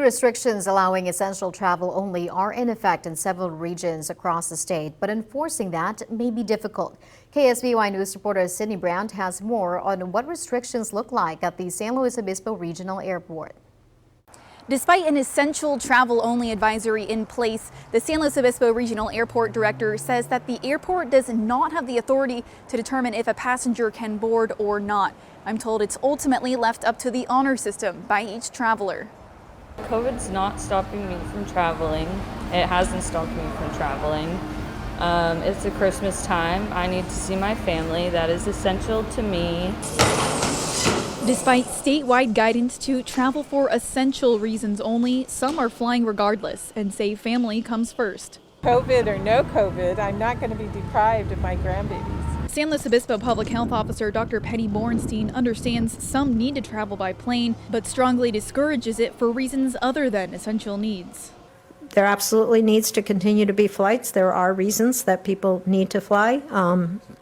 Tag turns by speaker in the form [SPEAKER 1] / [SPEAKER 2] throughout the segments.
[SPEAKER 1] restrictions allowing essential travel only are in effect in several regions across the state, but enforcing that may be difficult. KSBY News reporter Sydney Brandt has more on what restrictions look like at the San Luis Obispo Regional Airport.
[SPEAKER 2] Despite an essential travel-only advisory in place, the San Luis Obispo Regional Airport director says that the airport does not have the authority to determine if a passenger can board or not. I'm told it's ultimately left up to the honor system by each traveler.
[SPEAKER 3] COVID's not stopping me from traveling. It hasn't stopped me from traveling. It's a Christmas time. I need to see my family. That is essential to me.
[SPEAKER 2] Despite statewide guidance to travel for essential reasons only, some are flying regardless and say family comes first.
[SPEAKER 4] COVID or no COVID, I'm not going to be deprived of my grandbabies.
[SPEAKER 2] San Luis Obispo Public Health Officer Dr. Penny Bornstein understands some need to travel by plane, but strongly discourages it for reasons other than essential needs.
[SPEAKER 5] There absolutely needs to continue to be flights. There are reasons that people need to fly,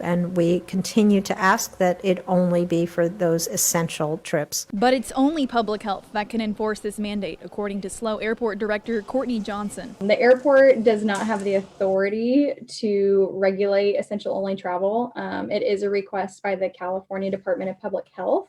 [SPEAKER 5] and we continue to ask that it only be for those essential trips.
[SPEAKER 2] But it's only public health that can enforce this mandate, according to SLO Airport Director Courtney Johnson.
[SPEAKER 6] The airport does not have the authority to regulate essential only travel. It is a request by the California Department of Public Health.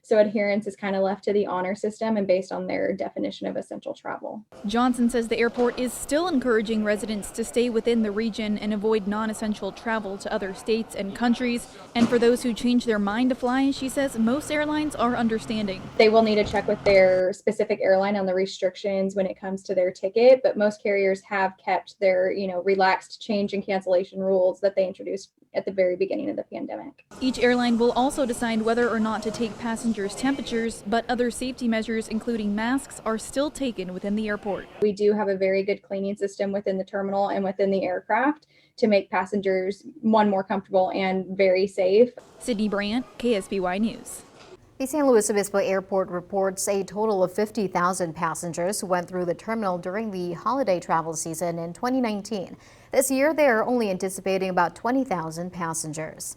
[SPEAKER 6] So adherence is kind of left to the honor system and based on their definition of essential travel.
[SPEAKER 2] Johnson says the airport is still encouraging residents to stay within the region and avoid non-essential travel to other states and countries. And for those who change their mind to fly, she says most airlines are understanding.
[SPEAKER 6] They will need to check with their specific airline on the restrictions when it comes to their ticket, but most carriers have kept their, relaxed change and cancellation rules that they introduced at the very beginning of the pandemic.
[SPEAKER 2] Each airline will also decide whether or not to take passengers' temperatures, but other safety measures, including masks, are still taken within the airport.
[SPEAKER 6] We do have a very good cleaning system within the terminal and within the aircraft to make passengers, more comfortable and very safe.
[SPEAKER 2] Sydney Brandt, KSBY News.
[SPEAKER 1] The San Luis Obispo Airport reports a total of 50,000 passengers who went through the terminal during the holiday travel season in 2019. This year, they are only anticipating about 20,000 passengers.